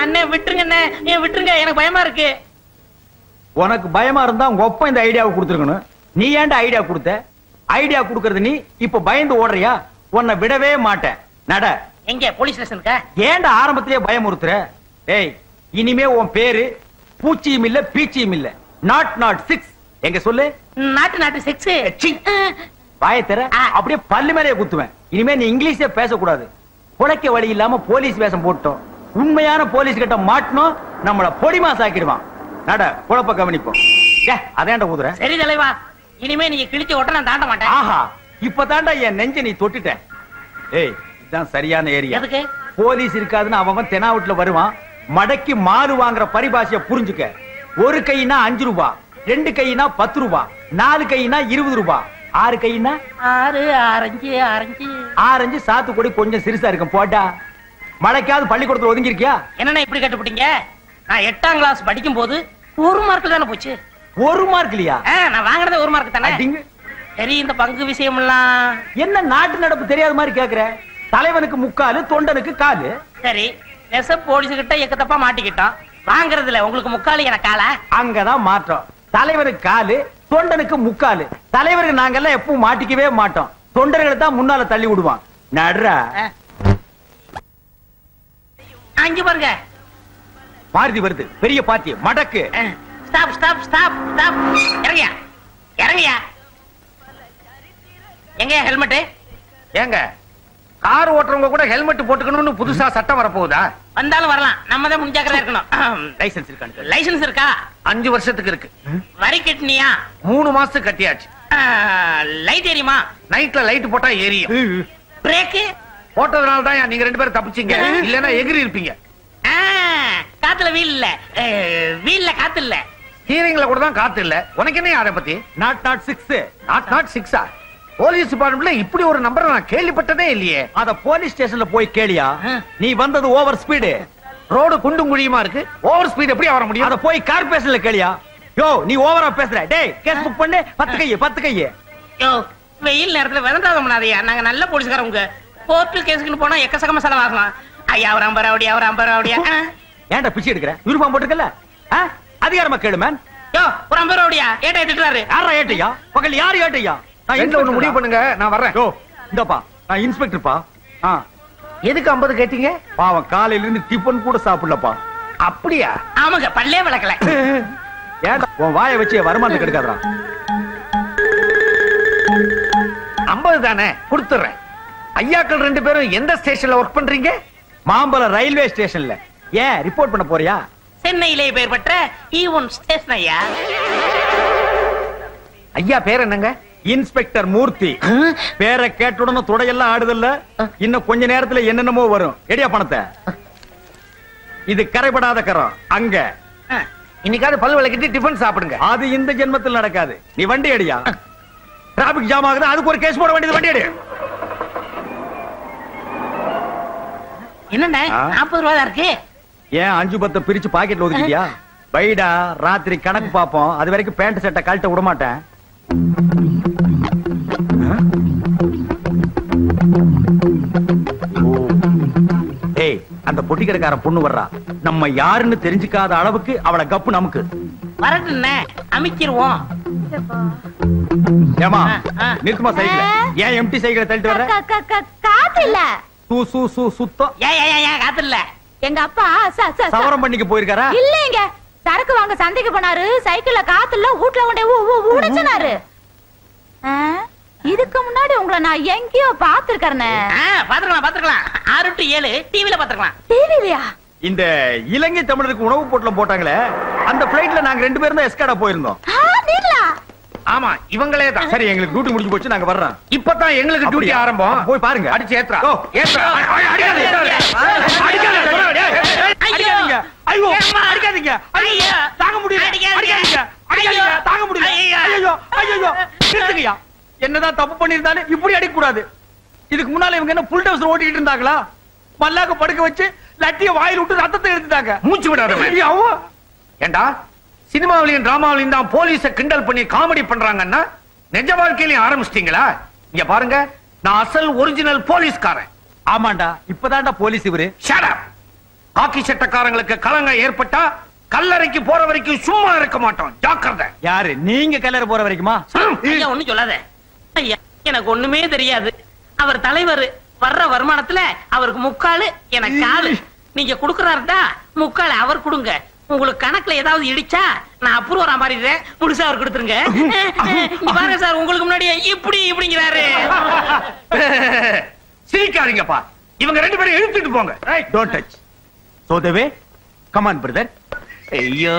அண்ணே விட்டுருங்க அண்ணே, விட்டுருங்க, எனக்கு பயமா இருக்கு. உனக்கு பயமா இருந்தா உங்க ஒப்ப இந்த ஐடியாவை கொடுத்துருக்கணும். நீ ஏன்டா ஐடியா கொடுத்த? ஐடியா கொடுக்கறது நீ, இப்ப பயந்து ஓடுறியா? உன்னை விடவே மாட்டேன். நட. எங்க போலீஸ் ஸ்டேஷனுக்கா? ஏன்டா ஆரம்பத்திலேயே பயமுறுத்துற? ஏய், இனிமே உன் பேரு பூச்சியும் இல்ல பீச்சியும் இல்ல, நாட் 6. எங்க சொல்லு? நாட்டு 6. வாயை தர அப்படியே பல்லு மேலே குத்துவேன். இனிமே நீ இங்கிலீஷே பேசக்கூடாது. புழைக்க வழி இல்லாம போலீஸ் வேஷம் போட்டோம். உண்மையான போலீஸ் கிட்ட மாட்டணும், நம்மள பொடிமா சாக்கிடுவான். நட, குழப்ப கவனிப்போம். அதேண்ட ஊதுற? சரி தலைவா, இனிமே நீங்க கிழிச்சு ஓட்ட நான் தாண்ட மாட்டேன். ஆஹா, இப்ப தாண்டா என் நெஞ்ச நீ தொட்டுட்ட. ஏய், இதுதான் சரியான ஏரியா. எதுக்கு? போலீஸ் இருக்காதுன்னு அவன் தெனாவட்டுல வருவான். மடக்கி மாறு வாங்குற பரிபாஷைய புரிஞ்சுக்க. ஒரு கைனா 5 ரூபாய், 2 கைனா 10 ரூபாய், 4 கைனா 20 ரூபாய், 6 கைனா 6 ஆரஞ்சு. ஆரஞ்சு சாத்துக்குடி கொஞ்சம் சிறுசா இருக்கும் போட்டா. மழைக்காவது பள்ளிக்கூடத்துல ஒதுங்கி இருக்கியா? என்னன்னா இப்படி கட்டுப்பிட்டீங்க? நான் 8ஆம் கிளாஸ் படிக்கும் போது 1 மார்க் தானே போச்சு. 1 மார்க் இல்லையா? நான் வாங்கினதே 1 மார்க் தானே. சரி, இந்த பங்கு விஷயம் எல்லாம் என்ன நாட்டு நடப்பு தெரியாத மாதிரி கேக்குற? தலைவனுக்கு 3/4, தொண்டனுக்கு 1/4. சரி, போலீஸ் கிட்ட எக்கத்தப்பா மாட்டிக்கிட்டோம். வாங்குறதுல உங்களுக்கு 3/4, எனக்கு 1/4. அங்கதான் மாற்றம். தலைவனுக்கு 1/4, தொண்டனுக்கு 3/4. தலைவருக்கு நாங்கெல்லாம் எப்பவும் மாட்டிக்கவே மாட்டோம். தொண்டர்களை தான் முன்னால தள்ளி விடுவான். நடுறா. அங்க பாருங்க, மாருதி வருது, பெரிய பாத்தி. மடக்கு. Stop stop stop stop. இறங்கியா இறங்கியா. எங்க ஹெல்மெட்? ஏங்க, கார் ஓட்டுறவங்க கூட ஹெல்மெட் போட்டுக்கணும்னு புதுசா சட்டம் வரப்போகுதா? வந்தாலும் வரலாம், நம்ம தான் முன்ஜாக்கிரதையா இருக்கணும். லைசென்ஸ் இருக்கா? லைசென்ஸ் இருக்கா? 5 வருஷத்துக்கு இருக்கு. வரி கட்டினியா? 3 மாசத்துக்கு கட்டியாச்சு. லைட் எரியுமா? நைட்ல லைட் போட்டா எரியும். பிரேக் போட்டதுனால தான் நீங்க 2 பேரும் தப்பிச்சீங்க. இல்லன்னா எகிரி இருப்பீங்க. காத்துல வீல் இல்ல, வீல்ல காத்து இல்ல. ஸ்டீரிங்ல கூட தான் காத்து இல்ல. உனக்கு என்ன அத பத்தி? நாட் 6. நாட் 6. போலீஸ் டிபார்ட்மெண்ட்ல இப்படி ஒரு நம்பரை நான் கேள்விப்பட்டதே இல்லையே. அத போலீஸ் ஸ்டேஷன்ல போய் கேளியா. நீ வந்தது ஓவர் ஸ்பீடு. ரோடு குண்டும் குழியுமா இருக்கு. ஓவர் ஸ்பீட் எப்படி வர முடியும்? அத போய் கார்பரேஷன்ல கேளியா. யோ, நீ ஓவரா பேசுற. டேய், கேஸ் புக் பண்ணு. 10 கையே. யோ, வெயில் நேரத்துல விதண்டாத பண்ணாதயா. நாங்க நல்ல போலீஸ்காரங்க. கோர்ட்டு கேஸ்க்கு போனா எக்கச்சக்கமா செலவாகும். ஐயா ஒரு 50 ரூபாய், அவர் 50 ரூபாய். ஏன்டா பிச்சை எடுக்கிற? யூனிஃபார்ம் போட்டுக்கல. அதிகாரமா கேளு மேன். யோ, ஒரு 50 ரூபாய் ஏட்டை திட்டுறாரு. யாரா ஏட்டையா? பகல் யாரு ஏட்டையா? நான் என்ன ஒண்ணு முடிவு பண்ணுங்க, நான் வர்றேன். யோ, இந்தப்பா, நான் இன்ஸ்பெக்டர்ப்பா. எதுக்கு 50 கேட்டீங்க? பாவம் காலையில இருந்து டிபன் கூட சாப்பிடலப்பா. அப்படியா? ஆமாங்க, பல்லே விளக்கல. ஏன்டா உன் வாயை வச்சு வருமானத்தை கெடுக்காதடா. 50 தானே, கொடுத்துறேன். ஐயாக்கள் 2 பேரும் எந்த ஸ்டேஷன்ல ஒர்க் பண்றீங்க? மாம்பலம் ரயில்வே ஸ்டேஷன்ல. ஏன் ரிப்போர்ட் பண்ண போறியா? சென்னையிலே பெயர் பெற்ற ஈவன் ஸ்டேஷன் ஐயா. ஐயா பேர் என்னங்க? இன்ஸ்பெக்டர் மூர்த்தி. பேரை கேட்டுடனே துடையெல்லாம் ஆடுதல்ல. இன்னும் கொஞ்ச நேரத்துல என்னென்னமோ வரும். எடியா பணத்தை. இது கரைபடாத கரம். அங்க இன்னைக்காவது பல் விளக்கிட்டு டிபன் சாப்பிடுங்க. அது இந்த ஜென்மத்தில் நடக்காது. நீ வண்டி அடியா. டிராபிக் ஜாம் ஆகுது, அதுக்கு ஒரு கேஸ் போட வேண்டியது. வண்டி அடி. என்னண்ணே 40 ரூபாய் தான் இருக்கு. ஏன் 5-10 பிரிச்சு பாக்கெட்ல ஒதுக்கிட்டியா? பைடா, ராத்திரி கணக்கு பாப்போம். அது வரைக்கும் பேண்ட் சட்டை கழட்ட விட மாட்டேன். ஏய், அந்த பொட்டி கடைக்கார பொண்ணு வர்றா. நம்ம யாருன்னு தெரிஞ்சுக்காத அளவுக்கு அவளை கப்பு நமக்கு. வரட்டுண்ணே, அமைக்கிருவோம். ஏமா நிறுத்துமா சைக்கிள். ஏன் எம்டி சைக்கிளை தள்ளிட்டு வர்ற? காத்து இல்ல. சுத்தம். ஏன் காத்து இல்ல? எங்க அப்பா சவரம் பண்ணிக்க போயிருக்காரா? இல்லங்க, சரக்கு வாங்க சந்தைக்கு போனாரு. சைக்கிள்ல காத்து இல்ல, வீட்ல கொண்டே உடைச்சனாரு. இதுக்கு முன்னாடி உங்களை நான் எங்கேயோ பாத்துருக்கேன். பாத்துக்கலாம் 6 to 7 டிவில பாத்துக்கலாம். டிவிலயா? இந்த இலங்கை தமிழருக்கு உணவு பொட்டலம் போட்டாங்களே, அந்த பிளைட்ல நாங்க 2 பேரும் தான் எஸ்காடா போயிருந்தோம். ஆமா, இவங்களே தான். சரி, எங்களுக்கு டியூட்டி முடிஞ்சு போச்சு, நாங்க வர்றோம். இப்பதான் எங்களுக்கு டியூட்டி ஆரம்பம். போய் பாருங்க. அடிச்சு ஏத்ரா. ஏத்ரா. அடிக்காதீங்க. ஐயோ, அடிக்காதீங்க. ஐயோ, தாங்க முடியல. அடிக்காதீங்க. அடிக்காதீங்க, தாங்க முடியல. ஐயோ, ஐயோ, நிறுத்துங்கயா. என்னதான் தப்பு பண்ணிருந்தாலும் இப்படி அடிக்க கூடாது. இதுக்கு முன்னால இவங்க என்ன புல் டவுஸ் ஓட்டிட்டு இருந்தாங்களா? மல்லாக்க படுக்க வச்சு லட்டிய வாயில விட்டு ரத்தத்தை எடுத்துட்டாங்க. மூச்சு விடாத. ஏண்டா, சினிமாவிலையும் டிராமாவிலையும் தான் போலீஸ கிண்டல் பண்ணி காமெடி பண்றாங்கன்னா, நிஜ வாழ்க்கையில ஆரம்பிச்சிட்டீங்களா? இங்க பாருங்க, நான் அசல் ஒரிஜினல் போலீஸ்காரன். ஆமாண்டா, இப்பதான்டா போலீஸ் இவரு. Shut up. காக்கி சட்டக்காரங்களுக்கு கலங்க ஏற்பட்டா கல்லறைக்கு போற வரைக்கும் சும்மா இருக்க மாட்டோம். ஜாக்கிரதை. யாரு நீங்க கல்லறை போற வரைக்குமா? ஐயா ஒண்ணும் சொல்லாத ஐயா, எனக்கு ஒண்ணுமே தெரியாது. அவர் தலைவர் வர்ற வருமானத்துல அவருக்கு முக்காலு எனக்கு காலு. நீங்க குடுக்கறாருடா முக்காலு அவர் கொடுங்க. உங்களுக்கு கணக்குல ஏதாவது இடிச்சா நான் அப்ரூவரா மாறிடுறேன். முழுசா அவர் கொடுத்துருங்க. இங்க பாருங்க சார், உங்களுக்கு முன்னாடி இப்படி இப்படிங்கிறாரு. சிரிக்காதீங்கப்பா. இவங்க 2 பேரும் இழுத்துட்டு போங்க. Don't touch. So Deve, come on brother. ஐயோ.